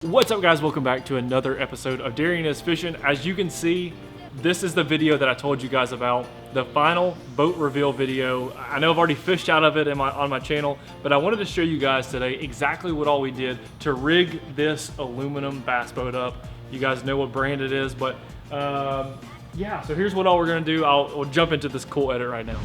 What's up, guys? Welcome back to another episode of Daring is Fishing. As you can see, this is the video that I told you guys about, the final boat reveal video. I know I've already fished out of it on my channel, but I wanted to show you guys today exactly what all we did to rig this aluminum bass boat up. You guys know what brand it is, but yeah, so here's what all we're gonna do. We'll jump into this cool edit right now.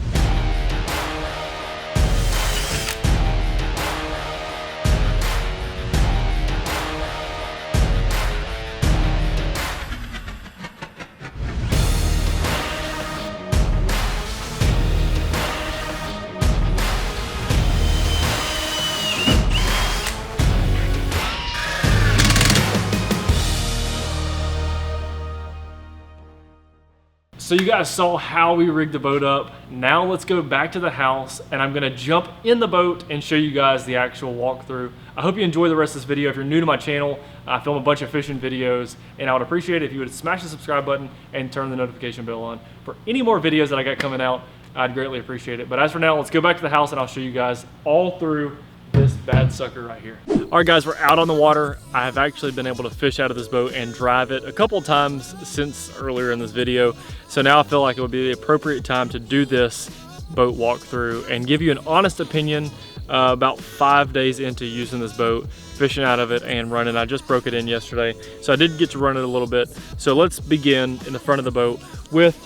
So you guys saw how we rigged the boat up. Now let's go back to the house and I'm gonna jump in the boat and show you guys the actual walkthrough. I hope you enjoy the rest of this video. If you're new to my channel, I film a bunch of fishing videos and I would appreciate it if you would smash the subscribe button and turn the notification bell on. For any more videos that I got coming out, I'd greatly appreciate it. But as for now, let's go back to the house and I'll show you guys all through this bad sucker right here. All right, guys, we're out on the water. I have actually been able to fish out of this boat and drive it a couple of times since earlier in this video. So now I feel like it would be the appropriate time to do this boat walkthrough and give you an honest opinion about 5 days into using this boat, fishing out of it and running. I just broke it in yesterday, so I did get to run it a little bit. So let's begin in the front of the boat with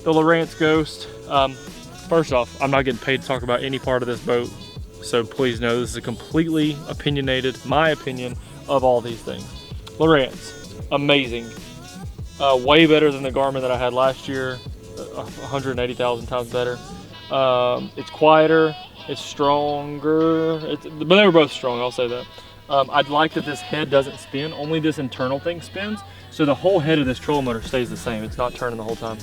the Lowrance Ghost. First off, I'm not getting paid to talk about any part of this boat, so please know this is a completely opinionated, my opinion of all these things. Lowrance, amazing. Way better than the Garmin that I had last year, 180,000 times better. It's quieter, it's stronger, but they were both strong, I'll say that. I'd like that this head doesn't spin, only this internal thing spins, so the whole head of this trolling motor stays the same. It's not turning the whole time,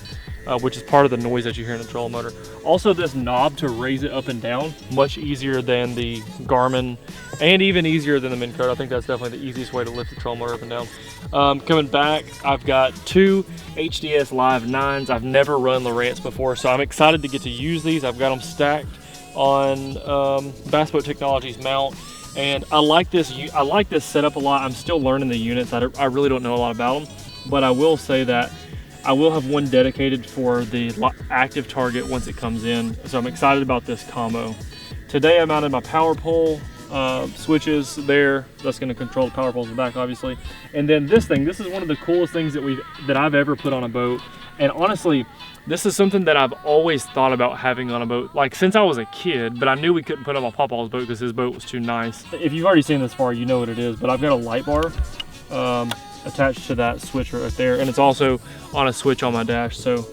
which is part of the noise that you hear in the trolling motor. Also, this knob to raise it up and down, much easier than the Garmin and even easier than the Minn Kota. I think that's definitely the easiest way to lift the trolling motor up and down. Coming back, I've got two HDS Live 9s. I've never run Lowrance before, so I'm excited to get to use these. I've got them stacked on Bass Boat Technologies mount. And I like this setup a lot. I'm still learning the units. I really don't know a lot about them, but I will say that I will have one dedicated for the active target once it comes in. So I'm excited about this combo. Today I mounted my power pole switches there. That's going to control the power poles in the back, obviously. And then this thing, this is one of the coolest things that I've ever put on a boat. And honestly, this is something that I've always thought about having on a boat, like since I was a kid, but I knew we couldn't put it on my Pawpaw's boat because his boat was too nice. If you've already seen this far, you know what it is, but I've got a light bar attached to that switch right there, and it's also on a switch on my dash, so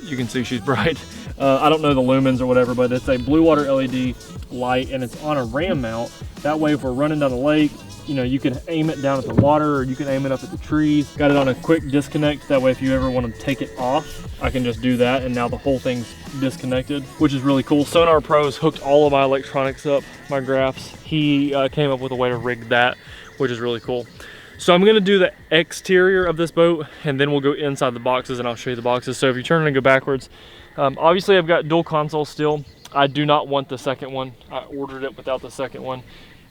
you can see she's bright. I don't know the lumens or whatever, but it's a blue water LED light, and it's on a ram mount. That way, if we're running down the lake, you know, you can aim it down at the water or you can aim it up at the trees. Got it on a quick disconnect. That way, if you ever want to take it off, I can just do that. And now the whole thing's disconnected, which is really cool. Sonar Pro's hooked all of my electronics up, my graphs. He came up with a way to rig that, which is really cool. So I'm gonna do the exterior of this boat and then we'll go inside the boxes and I'll show you the boxes. So if you turn and go backwards, obviously I've got dual console still. I do not want the second one. I ordered it without the second one,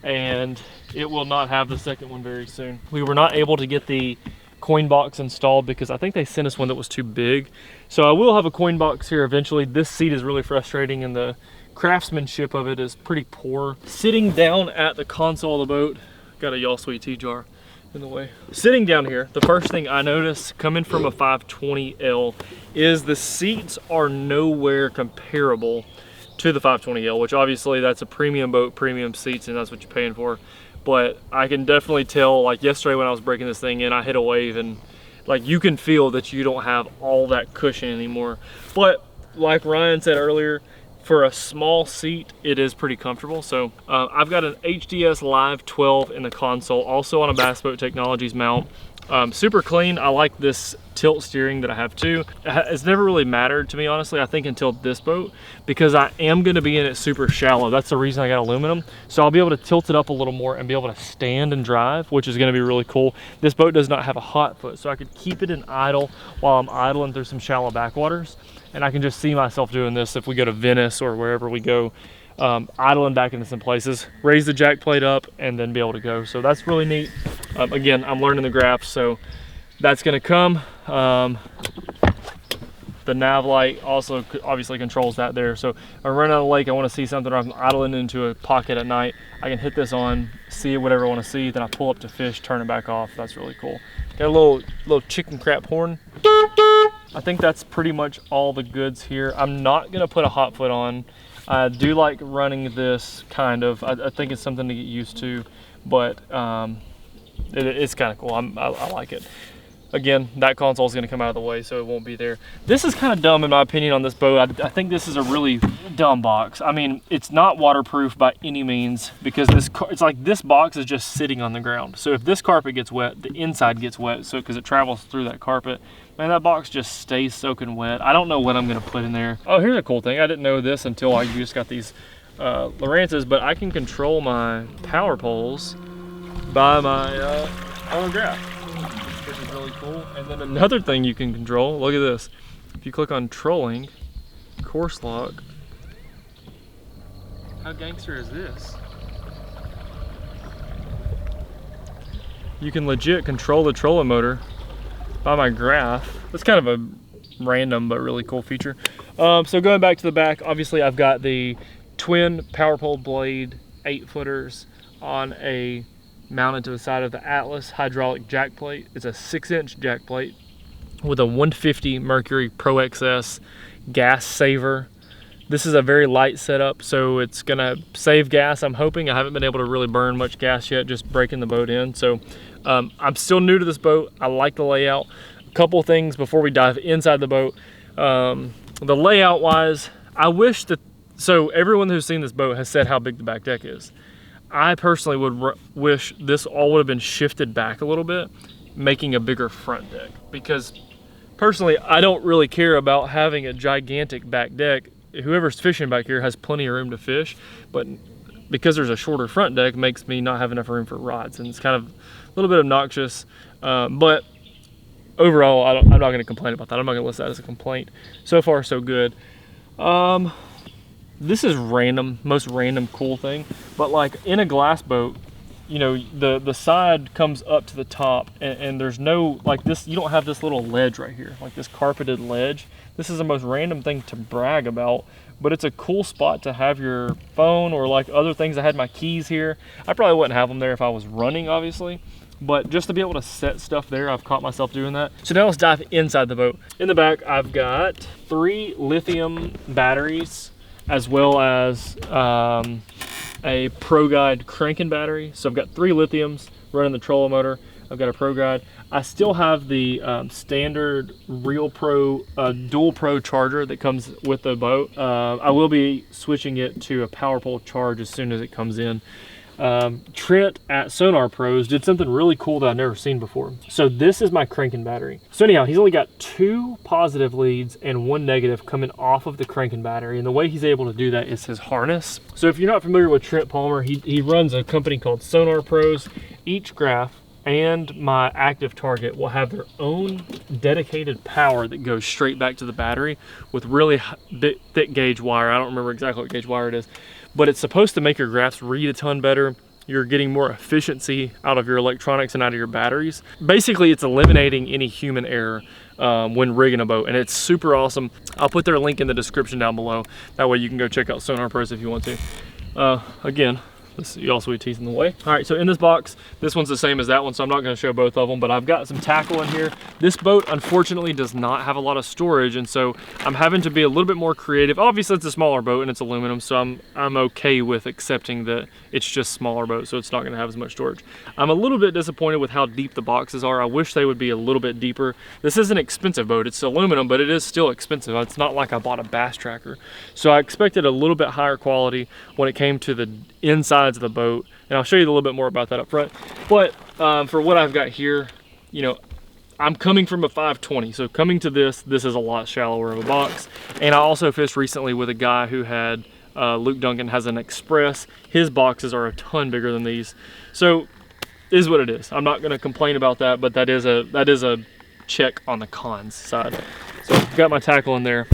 and it will not have the second one very soon. We were not able to get the coin box installed because I think they sent us one that was too big. So I will have a coin box here eventually. This seat is really frustrating and the craftsmanship of it is pretty poor. Sitting down at the console of the boat, got a Y'all Sweet Tea jar in the way. Sitting down here, the first thing I noticed coming from a 520L is the seats are nowhere comparable to the 520L, which obviously that's a premium boat, premium seats, and that's what you're paying for. But I can definitely tell, like yesterday when I was breaking this thing in, I hit a wave and like you can feel that you don't have all that cushion anymore. But like Ryan said earlier, for a small seat, it is pretty comfortable. So I've got an HDS Live 12 in the console, also on a Bass Boat Technologies mount. Super clean. I like this tilt steering that I have too. It's never really mattered to me, honestly, I think until this boat, because I am going to be in it super shallow. That's the reason I got aluminum. So I'll be able to tilt it up a little more and be able to stand and drive, which is going to be really cool. This boat does not have a hot foot, so I could keep it in idle while I'm idling through some shallow backwaters. And I can just see myself doing this if we go to Venice or wherever we go idling back into some places, raise the jack plate up, and then be able to go. So that's really neat. Again, I'm learning the graphs, so that's gonna come. The nav light also obviously controls that there. So if I run out of the lake, I want to see something, or I'm idling into a pocket at night, I can hit this on, see whatever I want to see, then I pull up to fish, turn it back off. That's really cool. Got a little chicken crap horn. I think that's pretty much all the goods here. I'm not gonna put a hot foot on. I do like running this kind of. I think it's something to get used to, but it's kind of cool. I like it. Again, that console is going to come out of the way, so it won't be there. This is kind of dumb in my opinion on this boat. I think this is a really dumb box. I mean, it's not waterproof by any means, because it's like this box is just sitting on the ground. So if this carpet gets wet, the inside gets wet, so because it travels through that carpet. Man, that box just stays soaking wet. I don't know what I'm going to put in there. Oh, here's a cool thing. I didn't know this until I just got these Lowrances, but I can control my power poles by my graph, which is really cool. And then another thing you can control, look at this. If you click on trolling, course lock, how gangster is this? You can legit control the trolling motor by my graph. That's kind of a random but really cool feature. So going back to the back, obviously I've got the twin power pole blade 8-footers on a mounted to the side of the Atlas hydraulic jack plate. It's a 6-inch jack plate with a 150 Mercury Pro XS gas saver. This is a very light setup, so it's gonna save gas, I'm hoping. I haven't been able to really burn much gas yet, just breaking the boat in. So I'm still new to this boat. I like the layout. A couple things before we dive inside the boat. The layout wise, I wish that, so everyone who's seen this boat has said how big the back deck is. I personally would wish this all would have been shifted back a little bit, making a bigger front deck. Because personally, I don't really care about having a gigantic back deck. Whoever's fishing back here has plenty of room to fish, but because there's a shorter front deck, makes me not have enough room for rods, and it's kind of a little bit obnoxious. But overall, I'm not going to complain about that. I'm not going to list that as a complaint. So far, so good. This is random, most random cool thing, but like in a glass boat, you know, the side comes up to the top, and there's no, like this, you don't have this little ledge right here, like this carpeted ledge. This is the most random thing to brag about, but it's a cool spot to have your phone or like other things. I had my keys here. I probably wouldn't have them there if I was running, obviously, but just to be able to set stuff there, I've caught myself doing that. So now let's dive inside the boat. In the back, I've got 3 lithium batteries, as well as a Pro Guide cranking battery. So I've got 3 lithiums running the trolling motor. I've got a Pro Guide. I still have the standard Real Pro Dual Pro charger that comes with the boat. I will be switching it to a power pole charge as soon as it comes in. Trent at Sonar Pros did something really cool that I've never seen before. So this is my cranking battery. So anyhow, he's only got 2 positive leads and 1 negative coming off of the cranking battery. And the way he's able to do that is his harness. So if you're not familiar with Trent Palmer, he runs a company called Sonar Pros. Each graph and my active target will have their own dedicated power that goes straight back to the battery with really thick gauge wire. I don't remember exactly what gauge wire it is, but it's supposed to make your graphs read a ton better. You're getting more efficiency out of your electronics and out of your batteries. Basically, it's eliminating any human error when rigging a boat, and it's super awesome. I'll put their link in the description down below. That way you can go check out Sonar Pros if you want to. Again, y'all sweet teeth in the way. All right, so in this box, this one's the same as that one, so I'm not gonna show both of them, but I've got some tackle in here. This boat, unfortunately, does not have a lot of storage, and so I'm having to be a little bit more creative. Obviously, it's a smaller boat and it's aluminum, so I'm okay with accepting that it's just smaller boat, so it's not gonna have as much storage. I'm a little bit disappointed with how deep the boxes are. I wish they would be a little bit deeper. This is an expensive boat. It's aluminum, but it is still expensive. It's not like I bought a bass tracker. So I expected a little bit higher quality when it came to the insides of the boat, and I'll show you a little bit more about that up front. But for what I've got here, you know, I'm coming from a 520, so coming to this is a lot shallower of a box. And I also fished recently with a guy who had Luke Duncan has an Express. His boxes are a ton bigger than these, so it is what it is. I'm not going to complain about that, but that is a check on the cons side. So I've got my tackle in there,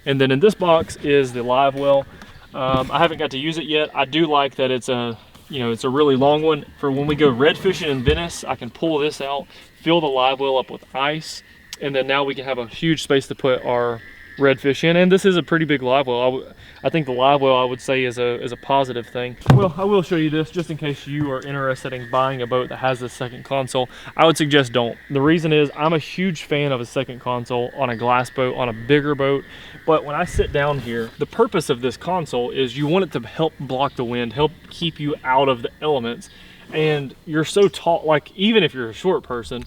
and then in this box is the live well. I haven't got to use it yet. I do like that it's a, you know, it's a really long one. For when we go red fishing in Venice, I can pull this out, fill the live well up with ice, and then now we can have a huge space to put our redfish in. And this is a pretty big live well. I think the live well, I would say, is a positive thing. Well, I will show you this just in case you are interested in buying a boat that has this second console. I would suggest don't. The reason is I'm a huge fan of a second console on a glass boat, on a bigger boat. But when I sit down here, the purpose of this console is you want it to help block the wind, help keep you out of the elements. And you're so tall, like even if you're a short person,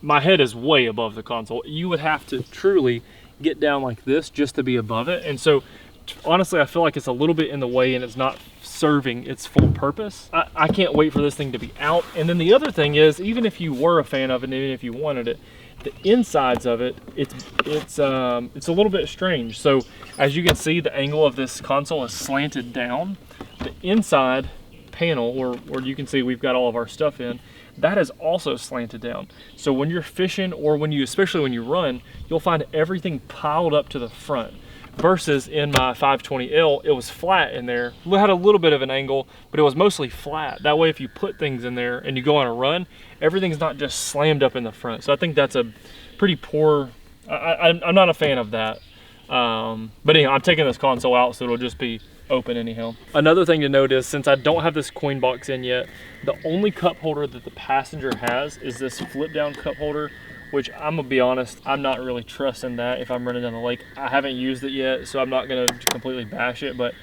my head is way above the console. You would have to truly get down like this just to be above it. And so honestly, I feel like it's a little bit in the way and it's not serving its full purpose. I can't wait for this thing to be out. And then the other thing is, even if you were a fan of it, and even if you wanted it, the insides of it, it's a little bit strange. So as you can see, the angle of this console is slanted down. The inside panel, where you can see we've got all of our stuff in, that is also slanted down. So when you're fishing, or especially when you run, you'll find everything piled up to the front. Versus in my 520L, it was flat in there. It had a little bit of an angle, but it was mostly flat. That way, if you put things in there and you go on a run, everything's not just slammed up in the front. So I think that's a pretty poor, I'm not a fan of that. But anyhow, I'm taking this console out, so it'll just be open anyhow. Another thing to note is, since I don't have this coin box in yet, the only cup holder that the passenger has is this flip down cup holder, which I'm gonna be honest, I'm not really trusting that if I'm running down the lake. I haven't used it yet, so I'm not gonna completely bash it, but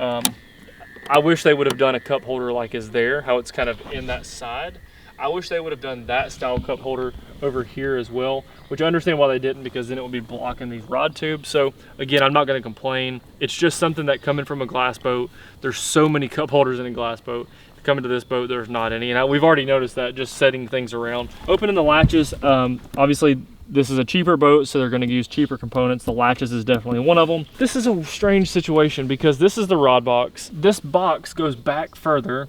I wish they would have done a cup holder like is there, how it's kind of in that side. I wish they would have done that style cup holder over here as well, which I understand why they didn't, because then it would be blocking these rod tubes. So again, I'm not gonna complain. It's just something that coming from a glass boat, there's so many cup holders in a glass boat. Coming to this boat, there's not any, and we've already noticed that just setting things around. Opening the latches, obviously this is a cheaper boat, so they're going to use cheaper components. The latches is definitely one of them. This is a strange situation because this is the rod box. This box goes back further,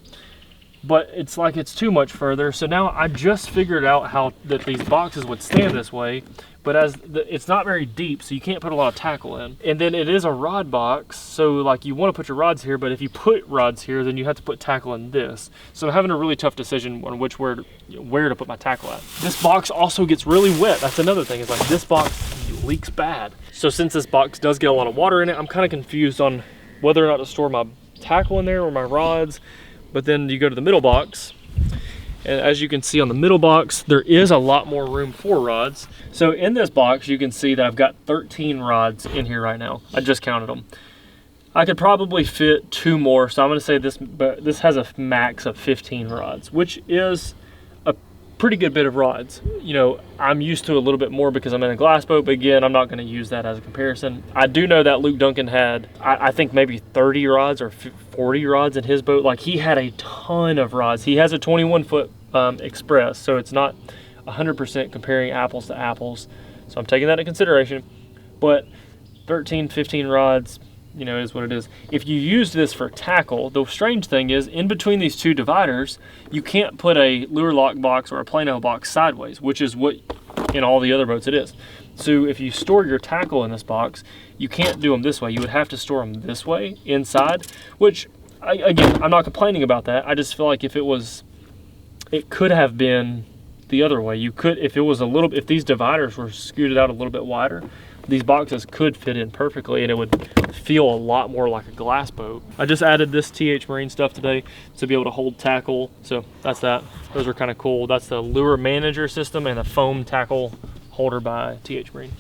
but it's like it's too much further. So now I just figured out how that these boxes would stand this way, but it's not very deep, so you can't put a lot of tackle in. And then it is a rod box, so like you want to put your rods here, but if you put rods here, then you have to put tackle in this. So I'm having a really tough decision on where to put my tackle at. This box also gets really wet. That's another thing, is like this box leaks bad. So since this box does get a lot of water in it, I'm kind of confused on whether or not to store my tackle in there or my rods. But then you go to the middle box, and as you can see on the middle box, there is a lot more room for rods. So in this box, you can see that I've got 13 rods in here right now. I just counted them. I could probably fit 2 more, so I'm gonna say this has a max of 15 rods, which is a pretty good bit of rods. You know, I'm used to a little bit more because I'm in a glass boat, but again, I'm not gonna use that as a comparison. I do know that Luke Duncan had, I think maybe 30 rods or 40 rods in his boat. Like, he had a ton of rods. He has a 21-foot Express, so it's not 100% comparing apples to apples. So I'm taking that into consideration, but 13, 15 rods, you know, is what it is. If you use this for tackle, the strange thing is, in between these 2 dividers, you can't put a lure lock box or a Plano box sideways, which is what in all the other boats it is. So if you store your tackle in this box, you can't do them this way. You would have to store them this way inside, which again, I'm not complaining about that. I just feel like if it could have been the other way. You could, if these dividers were scooted out a little bit wider, these boxes could fit in perfectly and it would feel a lot more like a glass boat. I just added this TH Marine stuff today to be able to hold tackle. So that's that. Those are kind of cool. That's the lure manager system and a foam tackle holder by TH Marine.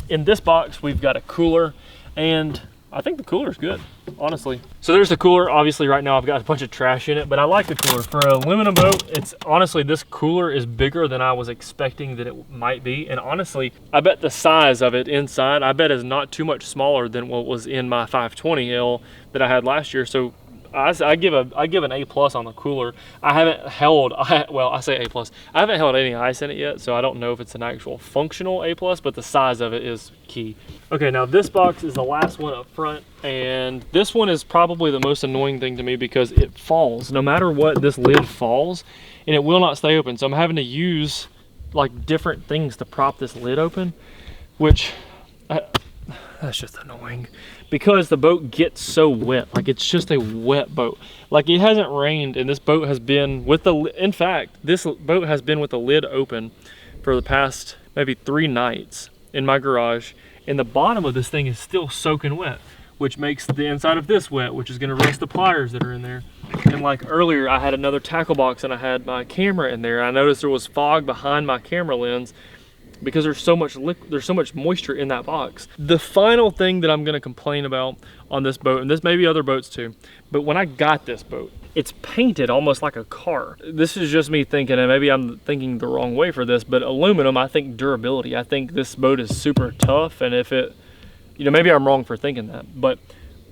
In this box, we've got a cooler, and I think the cooler's good, honestly. So there's the cooler. Obviously right now I've got a bunch of trash in it, but I like the cooler. For an aluminum boat, it's honestly, this cooler is bigger than I was expecting that it might be. And honestly, I bet the size of it inside, I bet is not too much smaller than what was in my 520L that I had last year. So I give an A+ on the cooler. I haven't held, well, I say A+. I haven't held any ice in it yet, so I don't know if it's an actual functional A+, but the size of it is key. Okay, now this box is the last one up front, and this one is probably the most annoying thing to me because it falls. No matter what, this lid falls, and it will not stay open. So I'm having to use like different things to prop this lid open, which That's just annoying because the boat gets so wet. Like, it's just a wet boat. Like, it hasn't rained, and this boat has been with the, in fact, this boat has been with the lid open for the past maybe 3 nights in my garage, and the bottom of this thing is still soaking wet, which makes the inside of this wet, which is gonna rust the pliers that are in there. And like earlier, I had another tackle box and I had my camera in there. I noticed there was fog behind my camera lens because there's so much moisture in that box. The final thing that I'm gonna complain about on this boat, and this may be other boats too, but when I got this boat, it's painted almost like a car. This is just me thinking, and maybe I'm thinking the wrong way for this, but aluminum, I think durability. I think this boat is super tough, and if it, you know, maybe I'm wrong for thinking that, but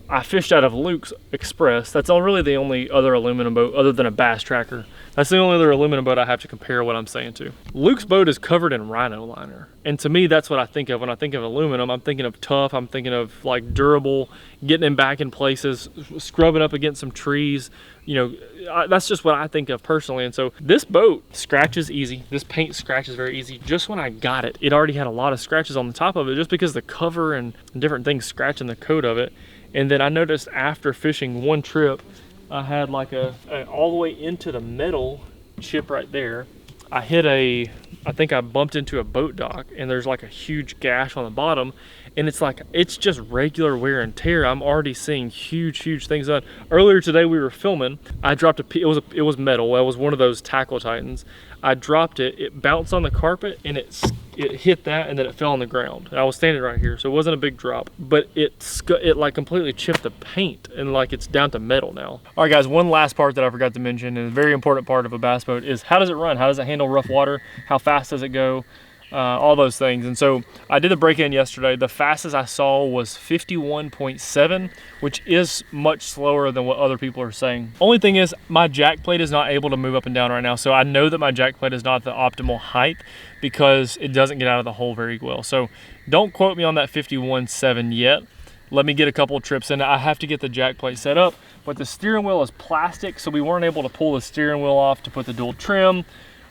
I fished out of Luke's Express. That's really the only other aluminum boat other than a bass tracker. That's the only other aluminum boat I have to compare what I'm saying to. Luke's boat is covered in rhino liner. And to me, that's what I think of when I think of aluminum. I'm thinking of tough, I'm thinking of like durable, getting him back in places, scrubbing up against some trees. You know, that's just what I think of personally. And so this boat scratches easy. This paint scratches very easy. Just when I got it, it already had a lot of scratches on the top of it just because the cover and different things scratching the coat of it. And then I noticed after fishing one trip, I had like all the way into the metal chip right there. I think I bumped into a boat dock, and there's like a huge gash on the bottom, and it's just regular wear and tear. I'm already seeing huge things on. Earlier today we were filming. I dropped it was metal. It was one of those Tackle Titans. I dropped it. It bounced on the carpet, and it hit that, and then it fell on the ground. I was standing right here, so it wasn't a big drop, but it like completely chipped the paint, and like it's down to metal now. All right, guys, one last part that I forgot to mention, and a very important part of a bass boat is how does it run? How does it handle rough water? How fast does it go? All those things. And so I did the break-in yesterday. The fastest I saw was 51.7, which is much slower than what other people are saying. Only thing is my jack plate is not able to move up and down right now. So I know that my jack plate is not the optimal height because it doesn't get out of the hole very well. So don't quote me on that 51.7 yet. Let me get a couple of trips in. I have to get the jack plate set up, but the steering wheel is plastic, so we weren't able to pull the steering wheel off to put the dual trim.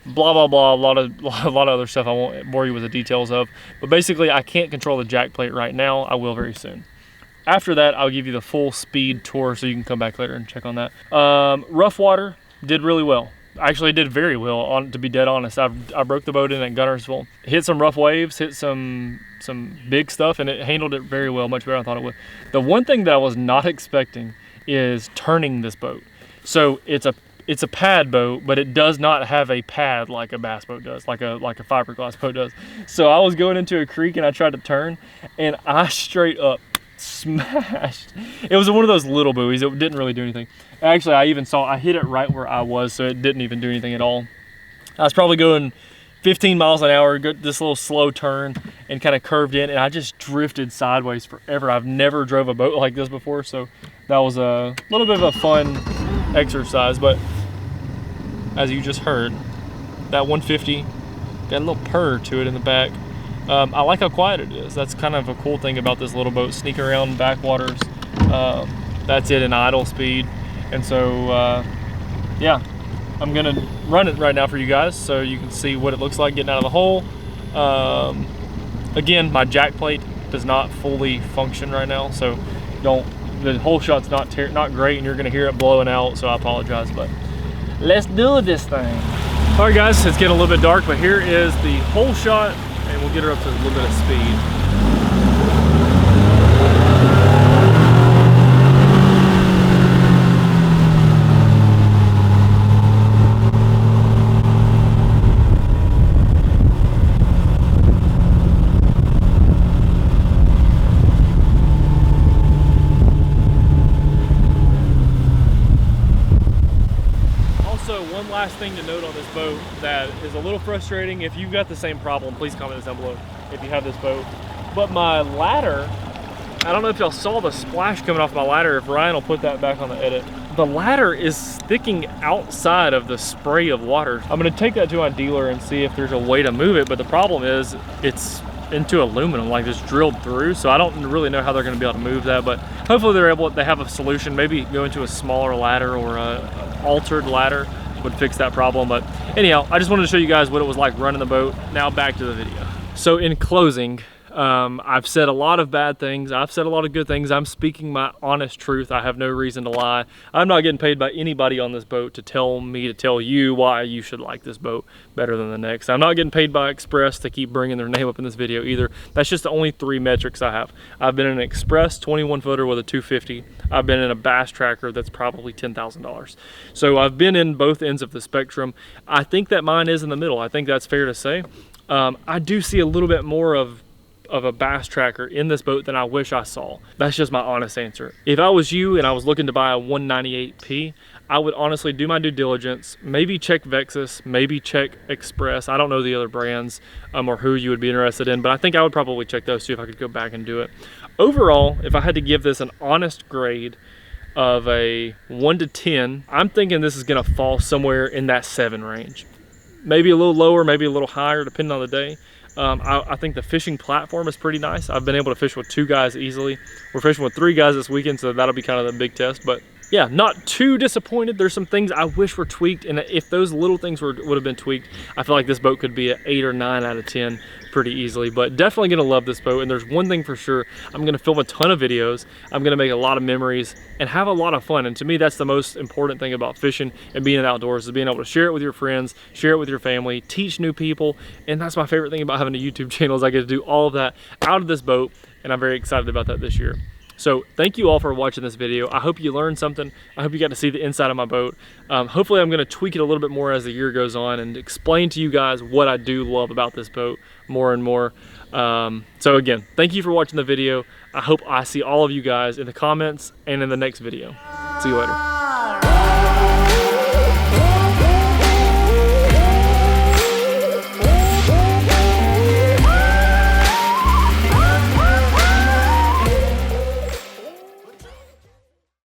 Blah blah blah, a lot of other stuff I won't bore you with the details of, but basically I can't control the jack plate right now. I will very soon. After that, I'll give you the full speed tour so you can come back later and check on that. Rough water did really well. Actually, it did very well, to be dead honest. I broke the boat in at Gunnersville, hit some rough waves, hit some big stuff, and it handled it very well, much better than I thought it would. The one thing that I was not expecting is turning this boat. So it's a pad boat, but it does not have a pad like a bass boat does, like a fiberglass boat does. So I was going into a creek and I tried to turn, and I straight up smashed. It was one of those little buoys. It didn't really do anything. Actually, I hit it right where I was, so it didn't even do anything at all. I was probably going 15 miles an hour, this little slow turn, and kind of curved in, and I just drifted sideways forever. I've never drove a boat like this before, so that was a little bit of a fun exercise. But as you just heard, that 150 got a little purr to it in the back. I like how quiet it is. That's kind of a cool thing about this little boat, sneaking around backwaters. That's it in idle speed. And so, yeah, I'm gonna run it right now for you guys so you can see what it looks like getting out of the hole. Again, my jack plate does not fully function right now, so the hole shot's not great, and you're gonna hear it blowing out, so I apologize, but let's do this thing. All right, guys, it's getting a little bit dark, but here is the hole shot, and we'll get her up to a little bit of speed. One last thing to note on this boat that is a little frustrating. If you've got the same problem, please comment this down below if you have this boat. But my ladder, I don't know if y'all saw the splash coming off my ladder. If Ryan will put that back on the edit. The ladder is sticking outside of the spray of water. I'm gonna take that to my dealer and see if there's a way to move it, but the problem is it's into aluminum, like it's drilled through, so I don't really know how they're gonna be able to move that, but hopefully they have a solution. Maybe go into a smaller ladder or a altered ladder would fix that problem. But anyhow, I just wanted to show you guys what it was like running the boat. Now back to the video. So in closing, I've said a lot of bad things. I've said a lot of good things. I'm speaking my honest truth. I have no reason to lie. I'm not getting paid by anybody on this boat to tell me to tell you why you should like this boat better than the next. I'm not getting paid by Express to keep bringing their name up in this video either. That's just the only 3 metrics I have. I've been in an Express 21 footer with a 250. I've been in a bass tracker that's probably $10,000. So I've been in both ends of the spectrum. I think that mine is in the middle. I think that's fair to say. I do see a little bit more of a bass tracker in this boat than I wish I saw. That's just my honest answer. If I was you and I was looking to buy a 198P, I would honestly do my due diligence, maybe check Vexus, maybe check Express. I don't know the other brands or who you would be interested in, but I think I would probably check those, see if I could go back and do it. Overall, if I had to give this an honest grade of a 1 to 10, I'm thinking this is gonna fall somewhere in that 7 range. Maybe a little lower, maybe a little higher, depending on the day. I think the fishing platform is pretty nice. I've been able to fish with 2 guys easily. We're fishing with 3 guys this weekend, so that'll be kind of the big test. But yeah, not too disappointed. There's some things I wish were tweaked, and if those little things would have been tweaked, I feel like this boat could be an 8 or 9 out of 10 pretty easily. But definitely gonna love this boat, and there's one thing for sure: I'm gonna film a ton of videos. I'm gonna make a lot of memories and have a lot of fun. And to me, that's the most important thing about fishing and being outdoors, is being able to share it with your friends, share it with your family, teach new people. And that's my favorite thing about having a YouTube channel, is I get to do all of that out of this boat, and I'm very excited about that this year. So thank you all for watching this video. I hope you learned something. I hope you got to see the inside of my boat. Hopefully I'm going to tweak it a little bit more as the year goes on and explain to you guys what I do love about this boat more and more. So again, thank you for watching the video. I hope I see all of you guys in the comments and in the next video. See you later.